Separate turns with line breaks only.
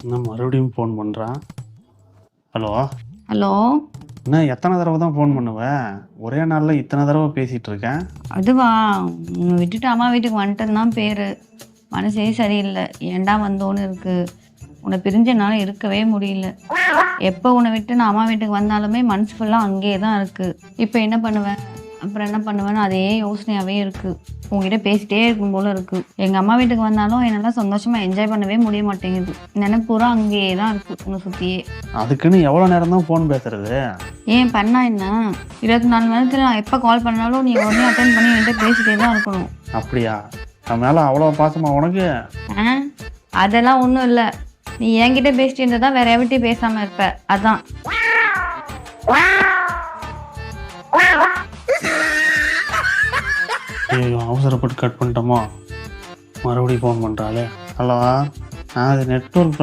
என்ன மறுபடியும் ஃபோன் பண்ணுறான்? Hello
hello.
என்ன எத்தனை தடவை தான் ஃபோன் பண்ணுவேன்? ஒரே நாளில் இத்தனை தடவை பேசிகிட்டு இருக்கேன்.
அதுவா, உன்னை விட்டுட்டு அம்மா வீட்டுக்கு வந்துட்டேன்னு தான் பேர். மனசே சரியில்லை, ஏன்டா வந்தோன்னு இருக்கு. உன்னை பிரிஞ்ச என்னால் இருக்கவே முடியல. எப்போ உன்னை விட்டு நான் அம்மா வீட்டுக்கு வந்தாலுமே மனசு ஃபுல்லாக அங்கேயே தான் இருக்குது. இப்போ என்ன பண்ணுவேன், அப்புறம் என்ன பண்ணுவேன்னு அதே யோசனையாகவே இருக்குது. உங்ககிட்ட பேசிட்டே இருக்கும் போல இருக்குது. எங்கள் அம்மா வீட்டுக்கு வந்தாலும் என்னால் சந்தோஷமாக என்ஜாய் பண்ணவே முடிய மாட்டேங்குது. நினைப்பு பூரா அங்கேயே தான் இருக்குது, உன்னை சுற்றியே.
அதுக்குன்னு எவ்வளோ நேரம் தான் ஃபோன் பேசுறது?
ஏன் பண்ணா என்ன, 24 மணி நேரத்தில் நான் எப்போ கால் பண்ணாலும் நீ உடனே அட்டென்ட் பண்ணி என்கிட்ட பேசிட்டே தான் இருக்கணும்.
அப்படியா? நம்ம மேலே அவ்வளோ பாசமா உனக்கு?
அதெல்லாம் ஒன்றும் இல்லை. நீ என்கிட்ட பேசிட்டு இருந்தா வேற எவர்கிட்டயும் பேசாமல் இருப்ப, அதான்.
ஐயோ, அவசரப்பட்டு கட் பண்ணிட்டோமோ? மறுபடியும் ஃபோன் பண்ணுறாளே. ஹலோ, அது நெட்வொர்க்